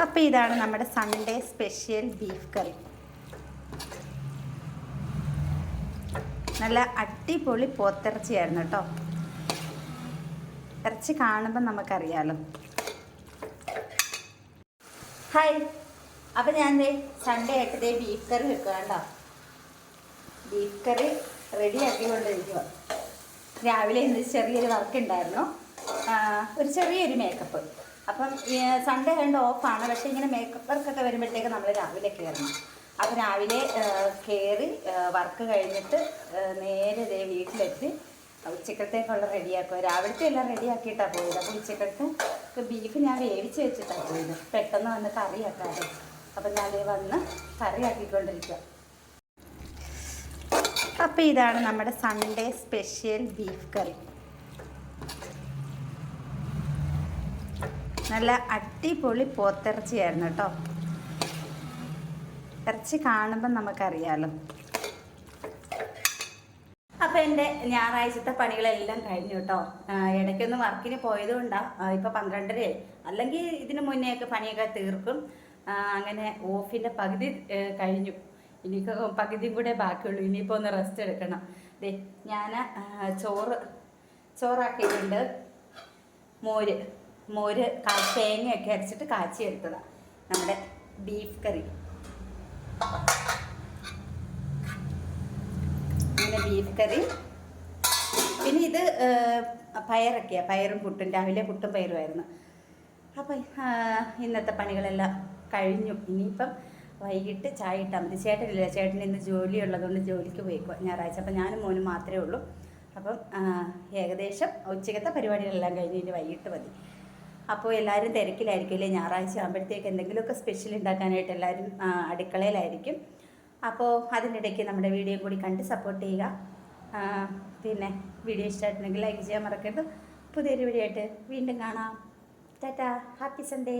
അപ്പോൾ ഇതാണ് നമ്മുടെ സൺഡേ സ്പെഷ്യൽ ബീഫ് കറി. നല്ല അടിപൊളി പോത്തിറച്ചിയായിരുന്നു കേട്ടോ. ഇറച്ചി കാണുമ്പോൾ നമുക്കറിയാലോ. ഹായ്, അപ്പോൾ ഞാൻ സൺഡേ ആയിട്ട് ബീഫ് കറി വെക്കുക കേട്ടോ. ബീഫ് കറി റെഡിയാക്കിക്കൊണ്ടിരിക്കുക. രാവിലെ ഇന്ന് ചെറിയൊരു വർക്ക് ഉണ്ടായിരുന്നു, ഒരു ചെറിയൊരു മേക്കപ്പ്. അപ്പം സൺഡേ കണ്ട് ഓഫാണ്, പക്ഷേ ഇങ്ങനെ മേക്കപ്പ് വർക്കൊക്കെ വരുമ്പോഴത്തേക്ക് നമ്മൾ രാവിലെ കയറണം. അപ്പോൾ രാവിലെ കയറി വർക്ക് കഴിഞ്ഞിട്ട് നേരെ വീട്ടിലെത്തി ഉച്ചക്കത്തേക്കുള്ള റെഡിയാക്കുക. രാവിലത്തെ എല്ലാം റെഡിയാക്കിയിട്ടാണ് പോയത്. അപ്പോൾ ഉച്ചക്കത്തെ ബീഫ് ഞാൻ വേവിച്ച് വെച്ചിട്ടാണ് പോയത്, പെട്ടെന്ന് വന്ന് കറിയാക്കാതെ. അപ്പം ഞാൻ വന്ന് കറിയാക്കിക്കൊണ്ടിരിക്കുക. അപ്പോൾ ഇതാണ് നമ്മുടെ സൺഡേ സ്പെഷ്യൽ ബീഫ് കറി. നല്ല അടിപൊളി പോത്തിറച്ചിയായിരുന്നു കേട്ടോ. ഇറച്ചി കാണുമ്പോൾ നമുക്കറിയാലോ. അപ്പോൾ എൻ്റെ ഞായറാഴ്ചത്തെ പണികളെല്ലാം കഴിഞ്ഞു കേട്ടോ. ഇടയ്ക്കൊന്ന് വർക്കിന് പോയതുകൊണ്ടാണ് ഇപ്പോൾ 12:30. അല്ലെങ്കിൽ ഇതിന് മുന്നേയൊക്കെ പണിയൊക്കെ തീർക്കും. അങ്ങനെ ഓഫിൻ്റെ പകുതി കഴിഞ്ഞു. ഇനിയിപ്പോൾ പകുതിയും കൂടെ ബാക്കിയുള്ളൂ. ഇനിയിപ്പോൾ ഒന്ന് റെസ്റ്റ് എടുക്കണം. ഞാൻ ചോറാക്കിയിട്ടുണ്ട്. മോര് തേങ്ങയൊക്കെ അരച്ചിട്ട് കാച്ചിയെടുത്തതാണ് നമ്മുടെ ബീഫ് കറി. അങ്ങനെ ബീഫ് കറി. പിന്നെ ഇത് പയറൊക്കെയാണ്, പയറും പുട്ടും. രാവിലെ പുട്ടും പയറുമായിരുന്നു. അപ്പം ഇന്നത്തെ പണികളെല്ലാം കഴിഞ്ഞു. ഇനിയിപ്പം വൈകിട്ട് ചായ ഇട്ടാൽ മതി. ചേട്ടനില്ല, ചേട്ടന് ഇന്ന് ജോലി ഉള്ളതുകൊണ്ട് ജോലിക്ക് പോയിക്കോ ഞായറാഴ്ച. അപ്പം ഞാനും മോനും മാത്രമേ ഉള്ളൂ. അപ്പം ഏകദേശം ഉച്ചക്കത്തെ പരിപാടികളെല്ലാം കഴിഞ്ഞ് ഇനി വൈകിട്ട് മതി. അപ്പോൾ എല്ലാവരും തിരക്കിലായിരിക്കും അല്ലേ. ഞായറാഴ്ച ആകുമ്പോഴത്തേക്ക് എന്തെങ്കിലുമൊക്കെ സ്പെഷ്യൽ ഉണ്ടാക്കാനായിട്ട് എല്ലാവരും അടുക്കളയിലായിരിക്കും. അപ്പോൾ അതിനിടയ്ക്ക് നമ്മുടെ വീഡിയോ കൂടി കണ്ട് സപ്പോർട്ട് ചെയ്യുക. പിന്നെ വീഡിയോ ഇഷ്ടമായിട്ടുണ്ടെങ്കിൽ ലൈക്ക് ചെയ്യാൻ മറക്കരുത്. പുതിയൊരു വീഡിയോ ആയിട്ട് വീണ്ടും കാണാം. Tata, happy Sunday.